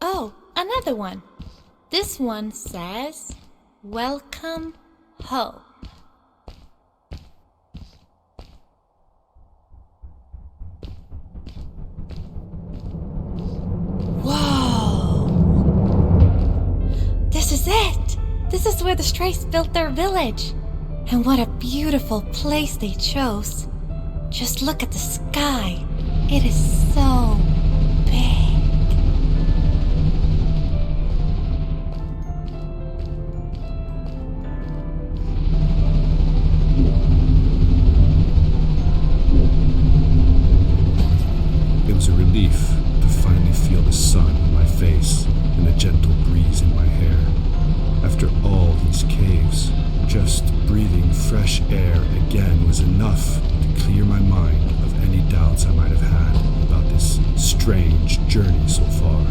Oh, another one. This one says, welcome home. Whoa! This is it! This is where the strays built their village. And what a beautiful place they chose. Just look at the sky. It is so big. It was a relief to finally feel the sun on my face and a gentle breeze in my hair. After all these caves, just breathing fresh air again was enough to clear my mind of any doubts I might have had about this strange journey so far.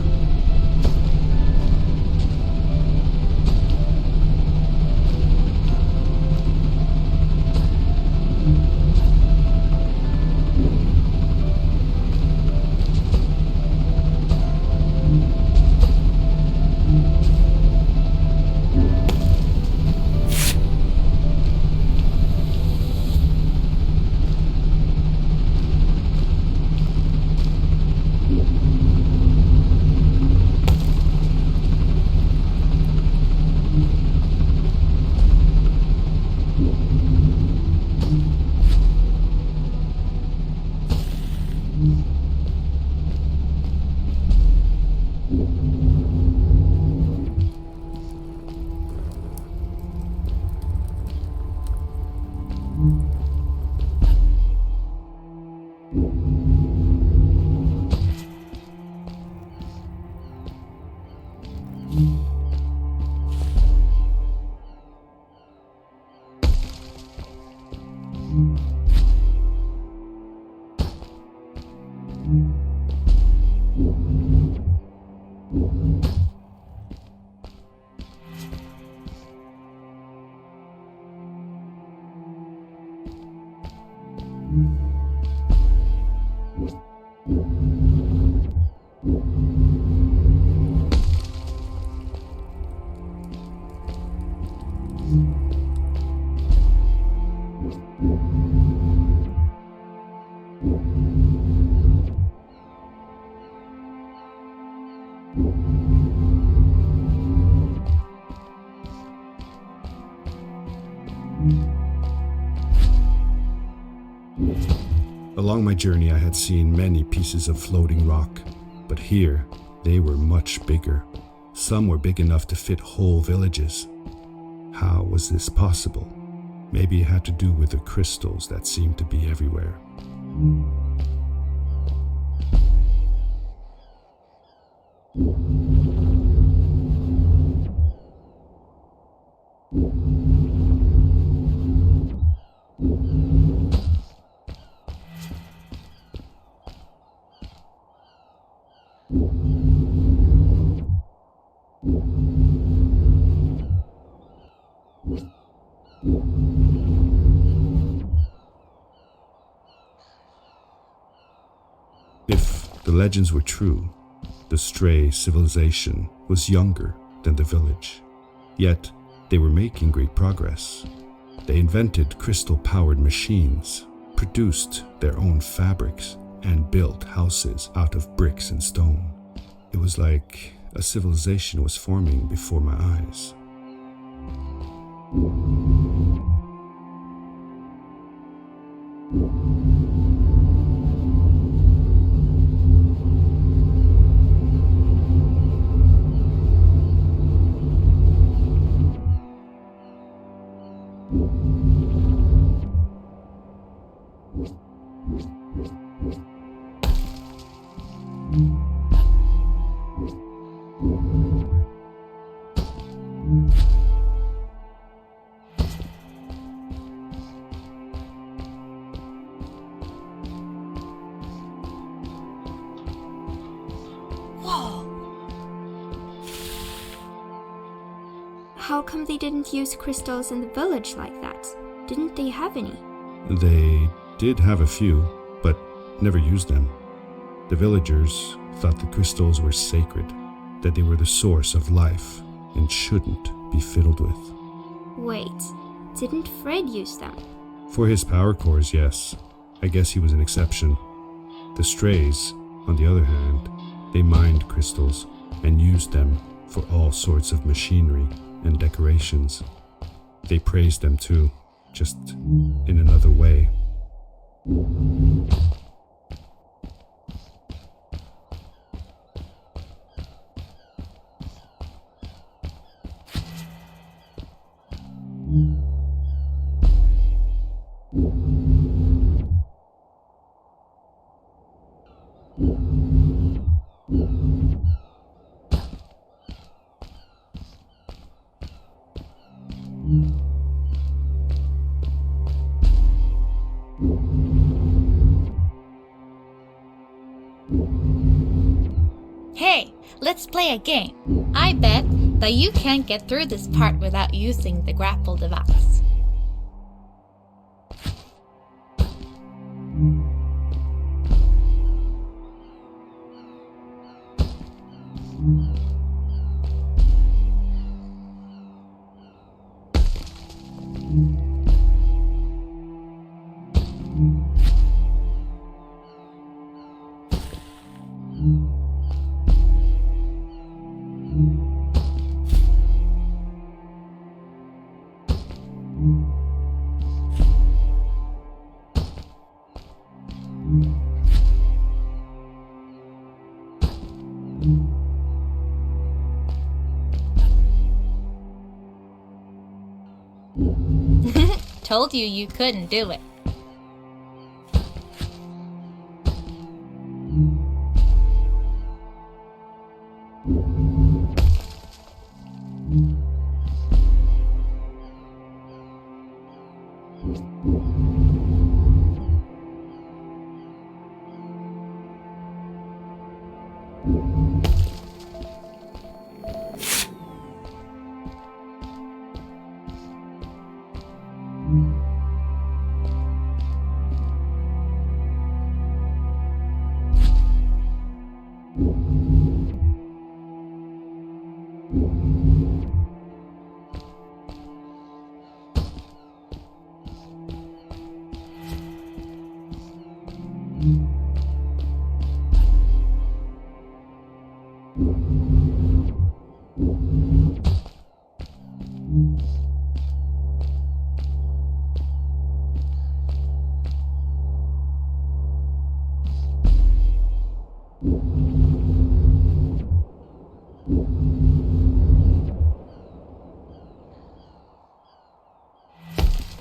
Along my journey, I had seen many pieces of floating rock, but here they were much bigger. Some were big enough to fit whole villages. How was this possible? Maybe it had to do with the crystals that seemed to be everywhere. If the legends were true, the stray civilization was younger than the village. Yet they were making great progress. They invented crystal-powered machines, produced their own fabrics, and built houses out of bricks and stone. It was like a civilization was forming before my eyes. Whoa! How come they didn't use crystals in the village like that? Didn't they have any? They did have a few, but never used them. The villagers thought the crystals were sacred. that they were the source of life and shouldn't be fiddled with. Wait, didn't Fred use them? For his power cores, yes. I guess he was an exception. The strays, on the other hand, they mined crystals and used them for all sorts of machinery and decorations. They praised them too, just in another way. Hey, let's play a game. I bet that you can't get through this part without using the grapple device. Told you couldn't do it.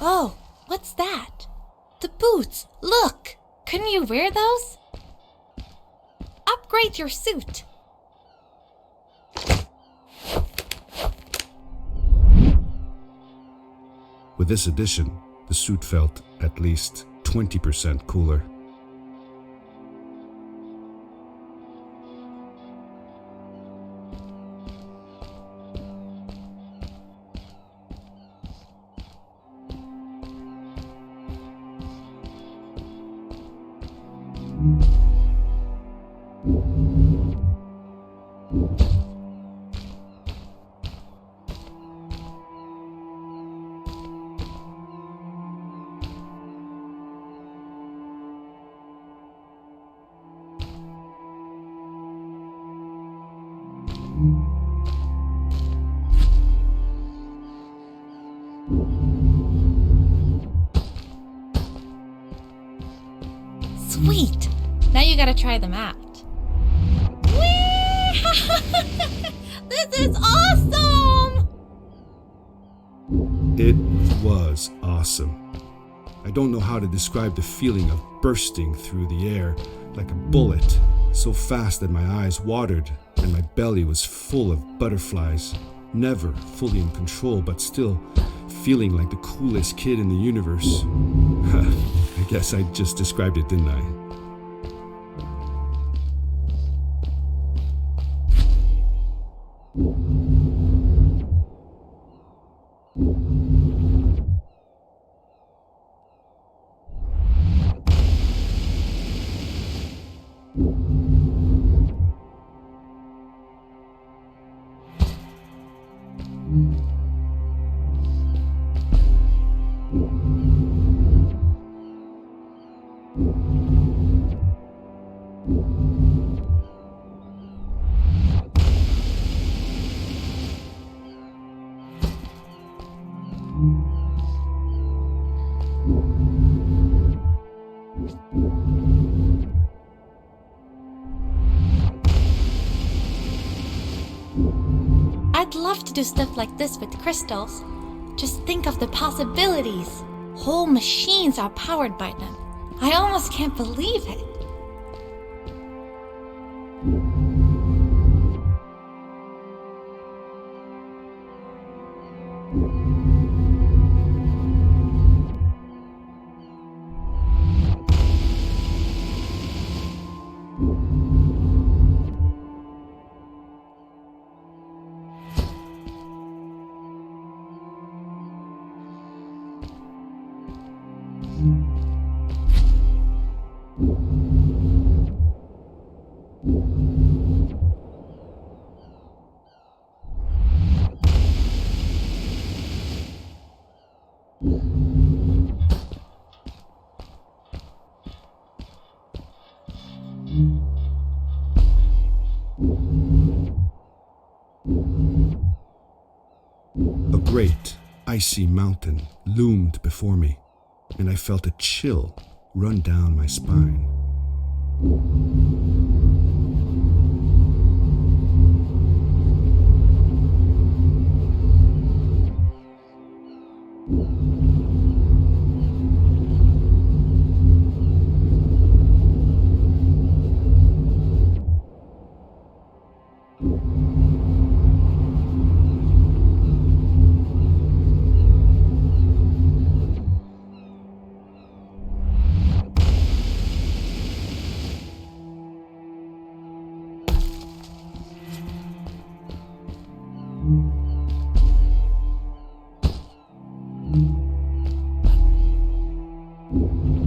Oh, what's that? The boots! Look! Couldn't you wear those? Upgrade your suit! With this addition, the suit felt at least 20% cooler. Sweet! Now you gotta try them out. Whee! This is awesome! It was awesome. I don't know how to describe the feeling of bursting through the air like a bullet, so fast that my eyes watered and my belly was full of butterflies, never fully in control, but still feeling like the coolest kid in the universe. I guess I just described it, didn't I? I'd love to do stuff like this with crystals. Just think of the possibilities. Whole machines are powered by them. I almost can't believe it. A great, icy mountain loomed before me, and I felt a chill run down my spine.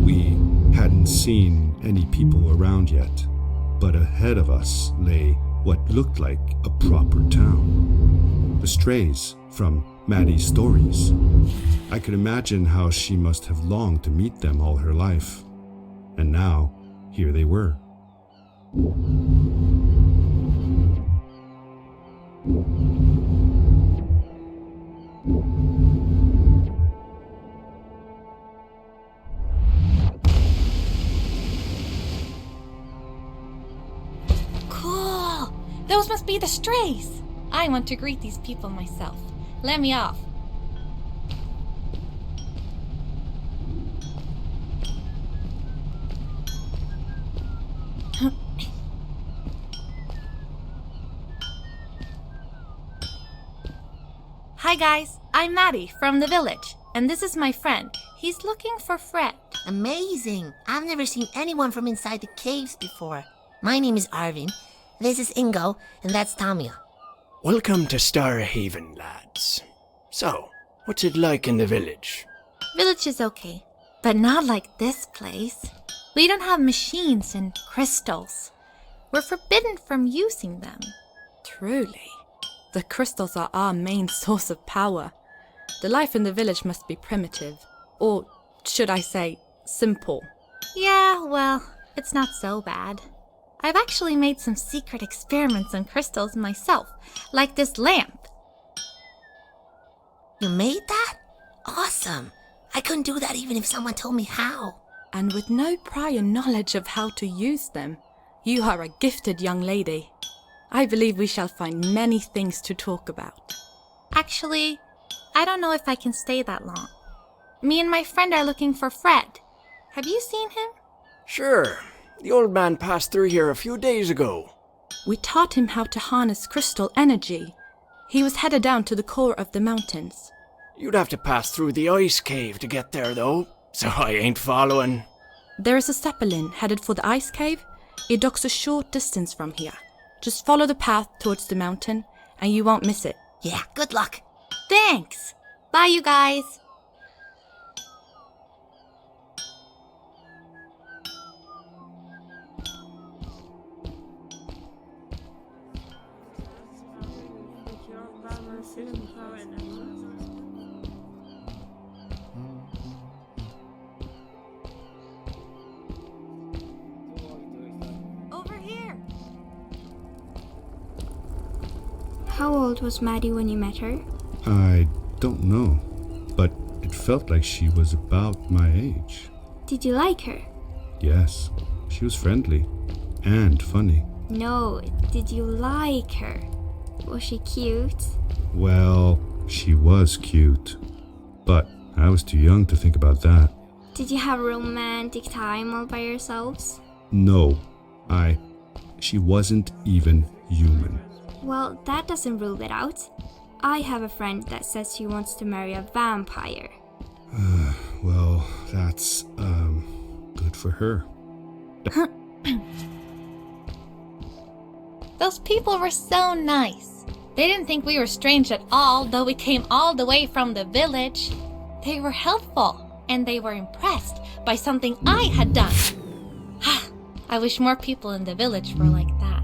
We hadn't seen any people around yet, but ahead of us lay what looked like a proper town. The strays from Maddie's stories. I could imagine how she must have longed to meet them all her life. And now, here they were. Cool! Those must be the strays. I want to greet these people myself. Let me off. Hi guys, I'm Maddie from the village, and this is my friend. He's looking for Fred. Amazing! I've never seen anyone from inside the caves before. My name is Arvin. This is Ingo, and that's Tamia. Welcome to Starhaven, lads. So, what's it like in the village? Village is okay, but not like this place. We don't have machines and crystals. We're forbidden from using them. Truly. The crystals are our main source of power. The life in the village must be primitive. Or, should I say, simple. Yeah, well, it's not so bad. I've actually made some secret experiments on crystals myself, like this lamp. You made that? Awesome! I couldn't do that even if someone told me how. And with no prior knowledge of how to use them, you are a gifted young lady. I believe we shall find many things to talk about. Actually, I don't know if I can stay that long. Me and my friend are looking for Fred. Have you seen him? Sure. The old man passed through here a few days ago. We taught him how to harness crystal energy. He was headed down to the core of the mountains. You'd have to pass through the ice cave to get there, though, so I ain't following. There is a zeppelin headed for the ice cave. It docks a short distance from here. Just follow the path towards the mountain, and you won't miss it. Yeah, good luck. Thanks! Bye, you guys! Over here! How old was Maddie when you met her? I don't know, but it felt like she was about my age. Did you like her? Yes, she was friendly and funny. No, did you like her? Was she cute? Well, she was cute, but I was too young to think about that. Did you have a romantic time all by yourselves? No, she wasn't even human. Well, that doesn't rule it out. I have a friend that says she wants to marry a vampire. Well, that's, good for her. Those people were so nice. They didn't think we were strange at all, though we came all the way from the village. They were helpful, and they were impressed by something I had done. I wish more people in the village were like that.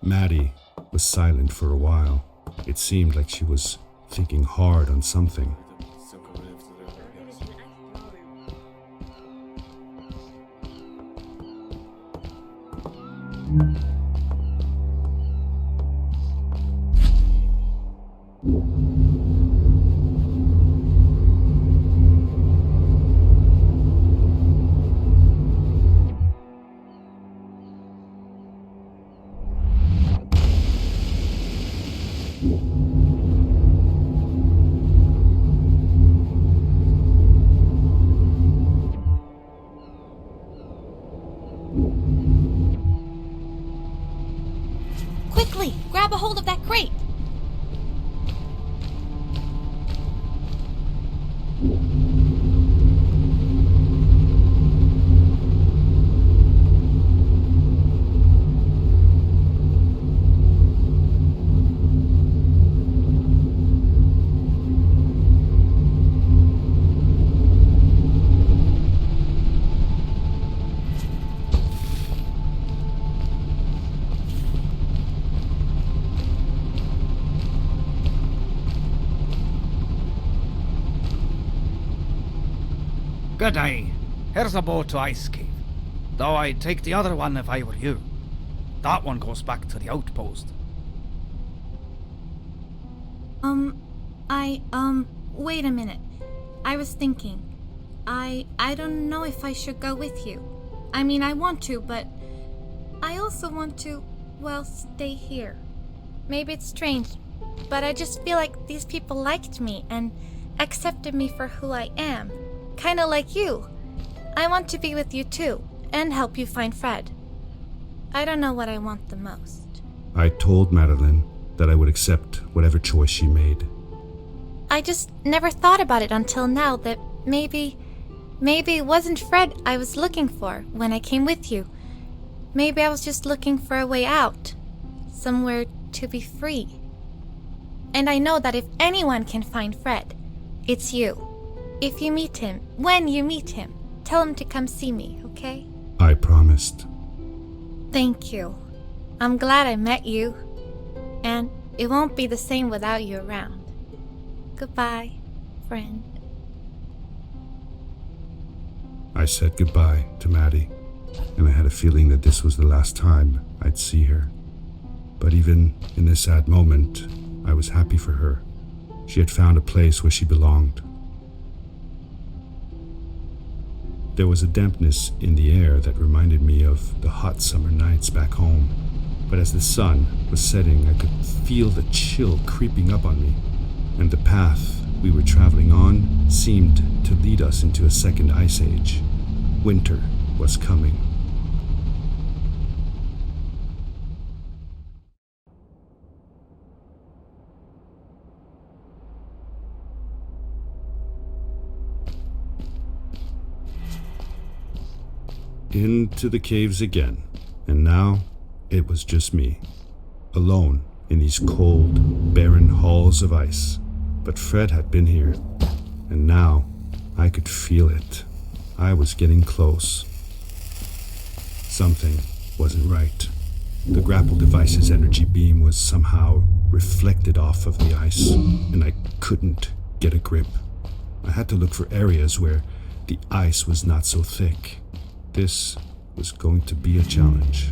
Maddie was silent for a while. It seemed like she was thinking hard on something. Quickly, grab a hold of that crate. Good day. Here's a boat to Ice Cave. Though I'd take the other one if I were you. That one goes back to the outpost. Wait a minute. I was thinking. I don't know if I should go with you. I mean, I want to, but I also want to, well, stay here. Maybe it's strange, but I just feel like these people liked me and accepted me for who I am. Kinda like you. I want to be with you too, and help you find Fred. I don't know what I want the most. I told Madeline that I would accept whatever choice she made. I just never thought about it until now that maybe it wasn't Fred I was looking for when I came with you. Maybe I was just looking for a way out. Somewhere to be free. And I know that if anyone can find Fred, it's you. If you meet him, when you meet him, tell him to come see me, okay? I promised. Thank you. I'm glad I met you. And it won't be the same without you around. Goodbye, friend. I said goodbye to Maddie, and I had a feeling that this was the last time I'd see her. But even in this sad moment, I was happy for her. She had found a place where she belonged. There was a dampness in the air that reminded me of the hot summer nights back home. But as the sun was setting, I could feel the chill creeping up on me, and the path we were traveling on seemed to lead us into a second ice age. Winter was coming. Into the caves again, and now it was just me, alone in these cold, barren halls of ice. But Fred had been here, and now I could feel it. I was getting close. Something wasn't right. The grapple device's energy beam was somehow reflected off of the ice, and I couldn't get a grip. I had to look for areas where the ice was not so thick. This was going to be a challenge.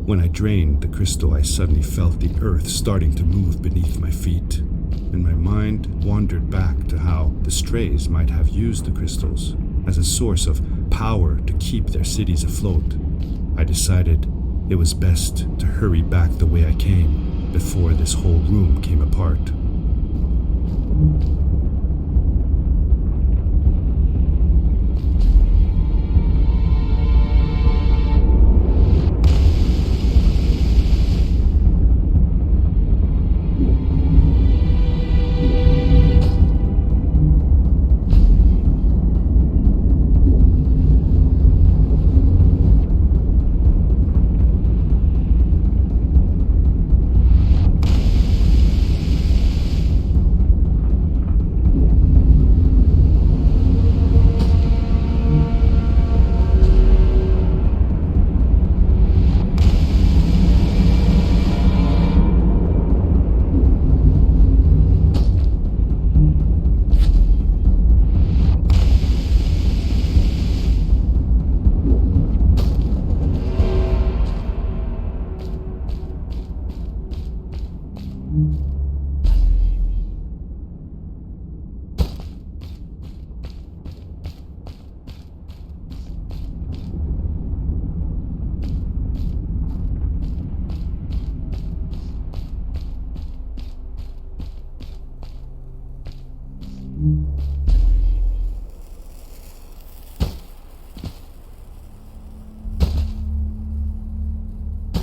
When I drained the crystal, I suddenly felt the earth starting to move beneath my feet, and my mind wandered back to how the strays might have used the crystals as a source of power to keep their cities afloat. I decided it was best to hurry back the way I came before this whole room came apart.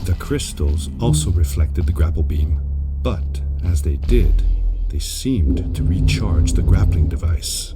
The crystals also reflected the grapple beam, but as they did, they seemed to recharge the grappling device.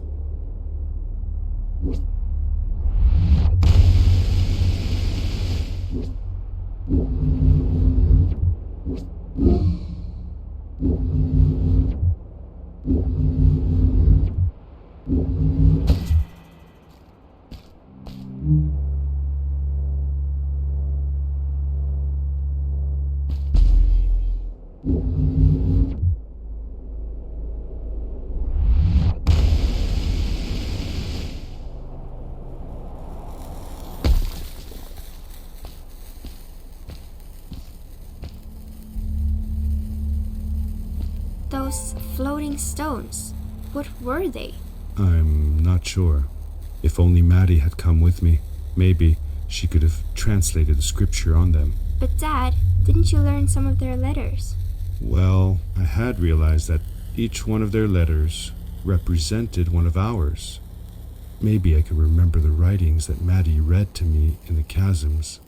those floating stones? What were they? I'm not sure. If only Maddie had come with me, maybe she could have translated the scripture on them. But Dad, didn't you learn some of their letters? Well, I had realized that each one of their letters represented one of ours. Maybe I could remember the writings that Maddie read to me in the chasms.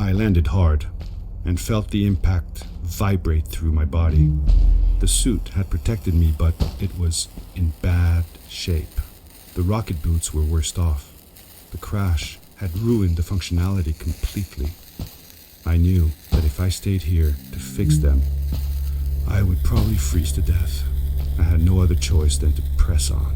I landed hard and felt the impact vibrate through my body. The suit had protected me, but it was in bad shape. The rocket boots were worst off. The crash had ruined the functionality completely. I knew that if I stayed here to fix them, I would probably freeze to death. I had no other choice than to press on.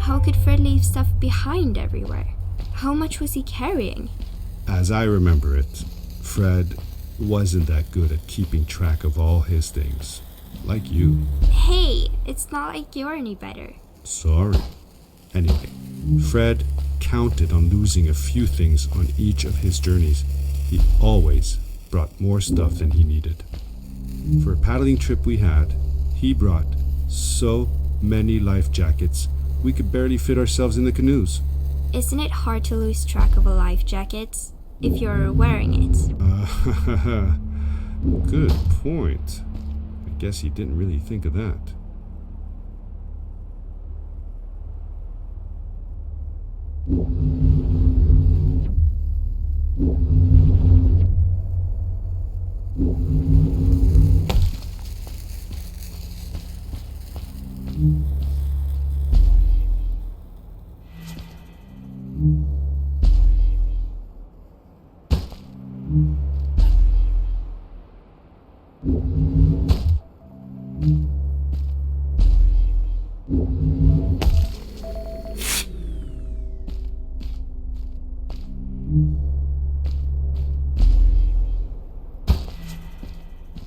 How could Fred leave stuff behind everywhere? How much was he carrying? As I remember it, Fred wasn't that good at keeping track of all his things. Like you. Hey, it's not like you're any better. Sorry. Anyway, Fred counted on losing a few things on each of his journeys. He always brought more stuff than he needed. For a paddling trip we had, he brought so many life jackets we could barely fit ourselves in the canoes. Isn't it hard to lose track of a life jacket if you're wearing it? Good point. I guess he didn't really think of that.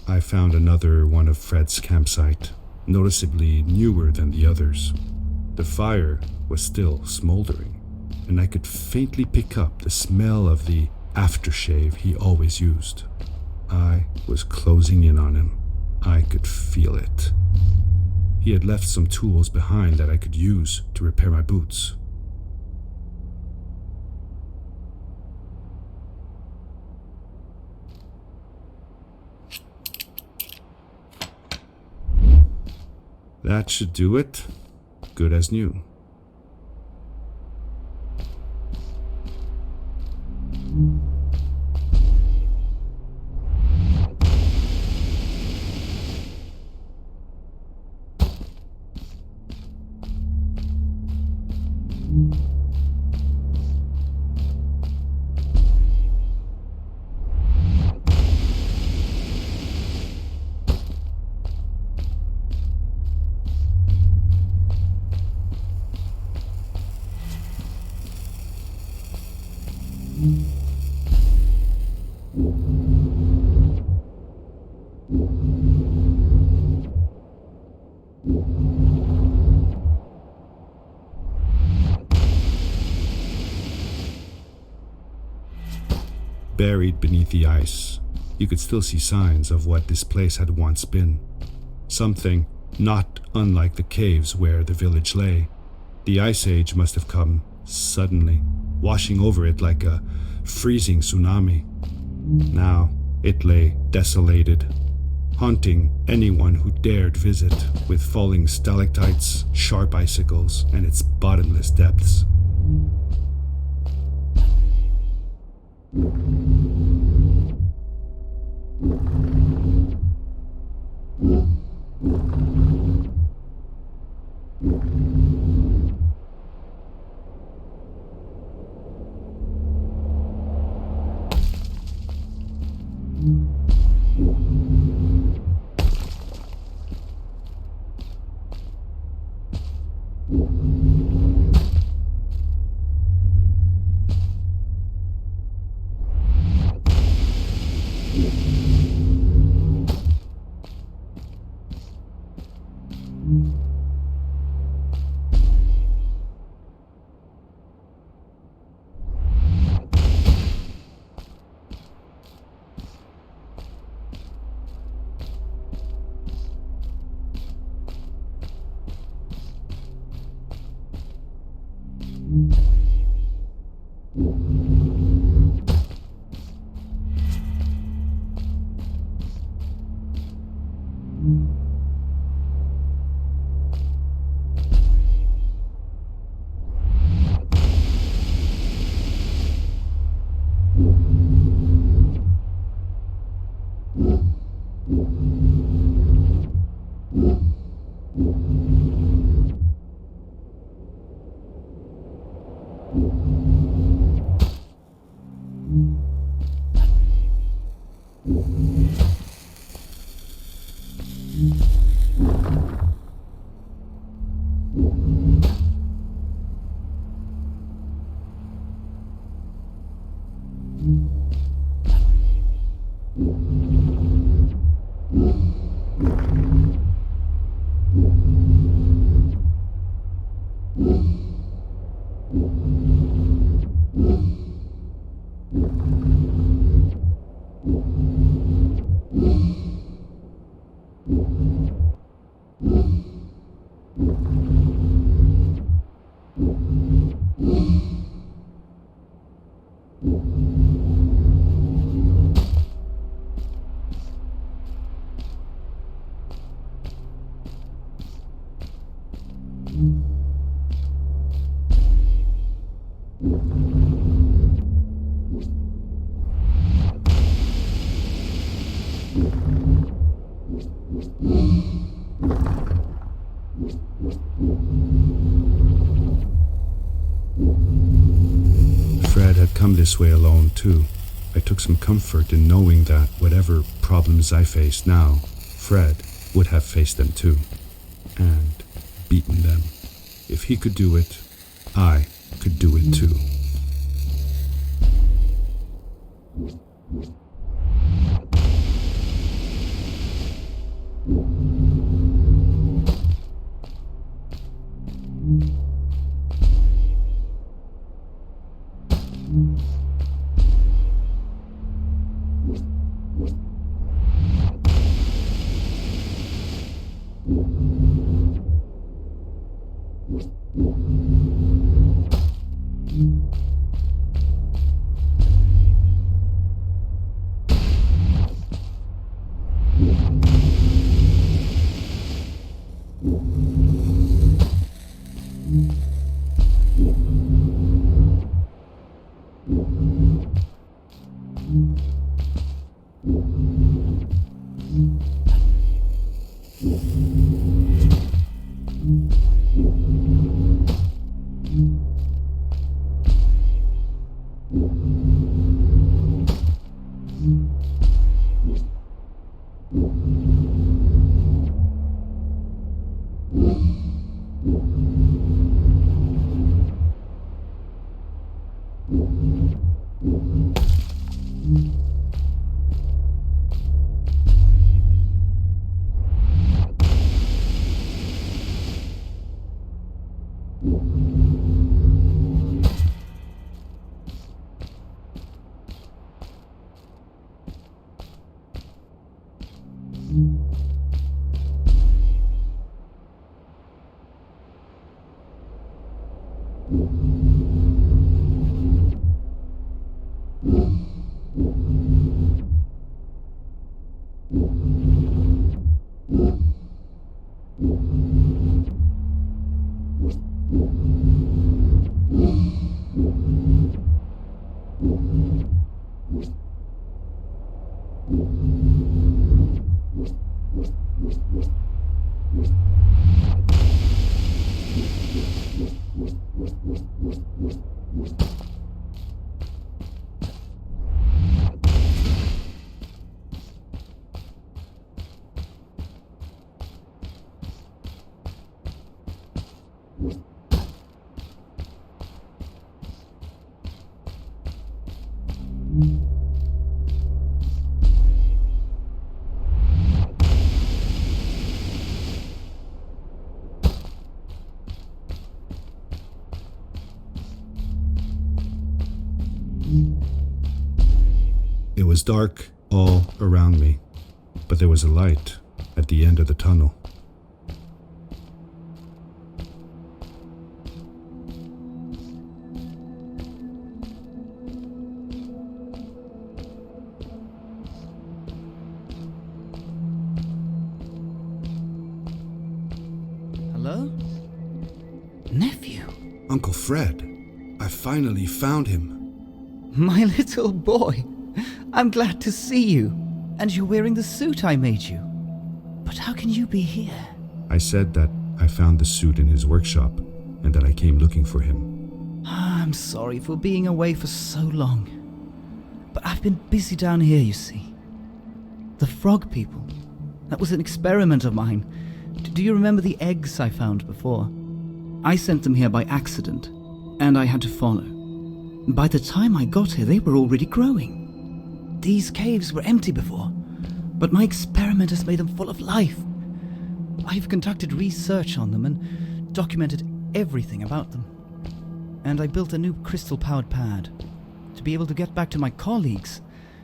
I found another one of Fred's campsite, noticeably newer than the others. The fire was still smoldering, and I could faintly pick up the smell of the aftershave he always used. I was closing in on him. I could feel it. He had left some tools behind that I could use to repair my boots. That should do it. Good as new. Buried beneath the ice, you could still see signs of what this place had once been. Something not unlike the caves where the village lay. The ice age must have come suddenly, washing over it like a freezing tsunami. Now it lay desolated, haunting anyone who dared visit, with falling stalactites, sharp icicles, and its bottomless depths. had come this way alone too. I took some comfort in knowing that whatever problems I faced now, Fred would have faced them too, and beaten them. If he could do it, I could do it too. It was dark all around me, but there was a light at the end of the tunnel. Hello? Nephew? Uncle Fred, I finally found him. My little boy. I'm glad to see you. And you're wearing the suit I made you. But how can you be here? I said that I found the suit in his workshop and that I came looking for him. I'm sorry for being away for so long. But I've been busy down here, you see. The frog people. That was an experiment of mine. Do you remember the eggs I found before? I sent them here by accident, and I had to follow. By the time I got here, they were already growing. These caves were empty before, but my experiment has made them full of life. I've conducted research on them and documented everything about them. And I built a new crystal-powered pad to be able to get back to my colleagues,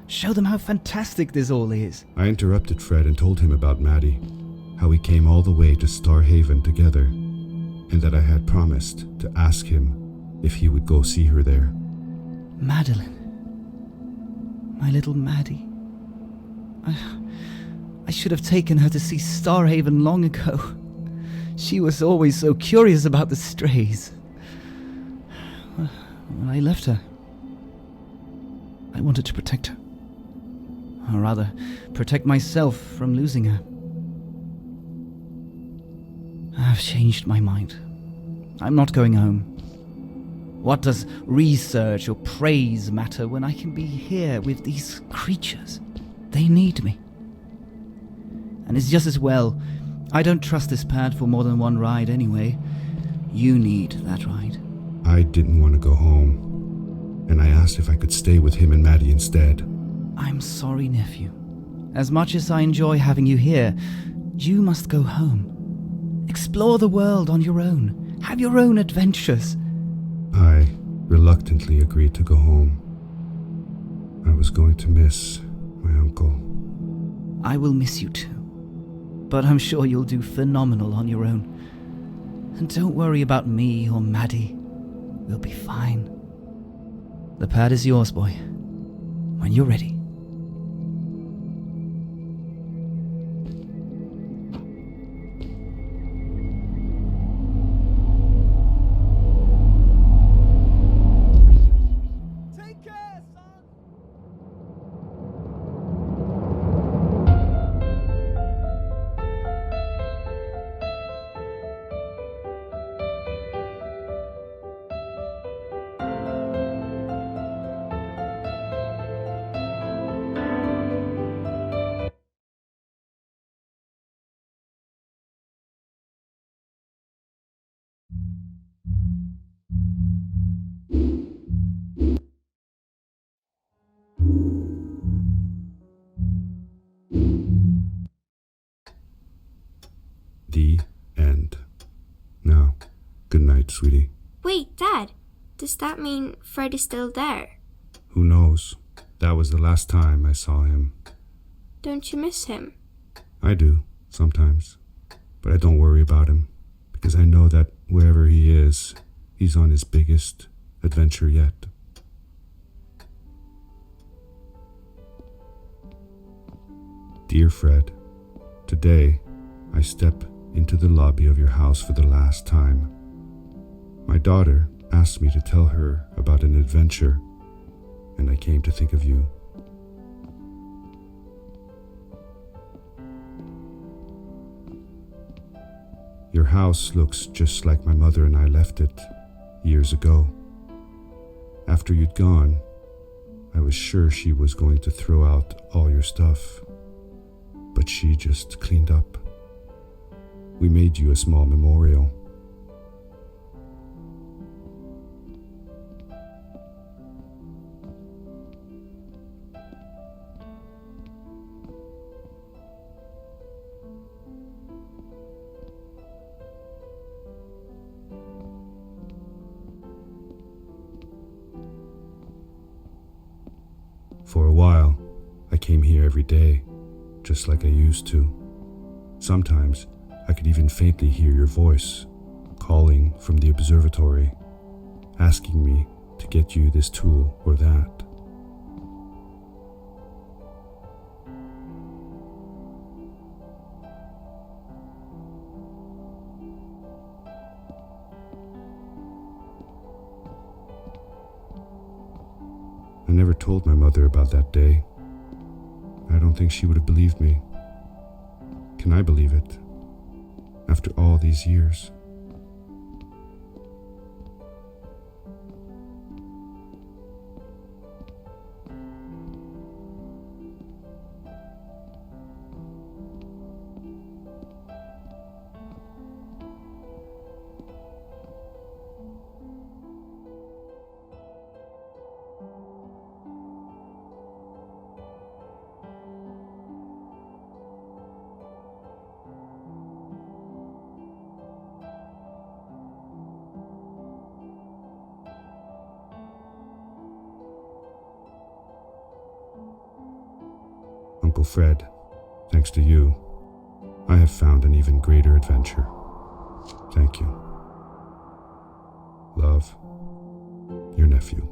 show them how fantastic this all is. I interrupted Fred and told him about Maddie, how we came all the way to Starhaven together, and that I had promised to ask him if he would go see her there. Madeline. My little Maddie. I should have taken her to see Starhaven long ago. She was always so curious about the strays. When I left her, I wanted to protect her. Or rather, protect myself from losing her. I've changed my mind. I'm not going home. What does research or praise matter when I can be here with these creatures? They need me. And it's just as well. I don't trust this pad for more than one ride anyway. You need that ride. I didn't want to go home, and I asked if I could stay with him and Maddie instead. I'm sorry, nephew. As much as I enjoy having you here, you must go home. Explore the world on your own. Have your own adventures. I reluctantly agreed to go home. I was going to miss my uncle. I will miss you too. But I'm sure you'll do phenomenal on your own. And don't worry about me or Maddie. We'll be fine. The pad is yours, boy. When you're ready. The end. Now, good night, sweetie. Wait, Dad. Does that mean Fred is still there? Who knows? That was the last time I saw him. Don't you miss him? I do, sometimes. But I don't worry about him, because I know that wherever he is, he's on his biggest adventure yet. Dear Fred, today I step into the lobby of your house for the last time. My daughter asked me to tell her about an adventure, and I came to think of you. Your house looks just like my mother and I left it years ago. After you'd gone, I was sure she was going to throw out all your stuff, but she just cleaned up. We made you a small memorial. For a while, I came here every day, just like I used to. Sometimes, I could even faintly hear your voice, calling from the observatory, asking me to get you this tool or that. I never told my mother about that day. I don't think she would have believed me. Can I believe it? After all these years. Uncle Fred, thanks to you, I have found an even greater adventure. Thank you. Love, your nephew.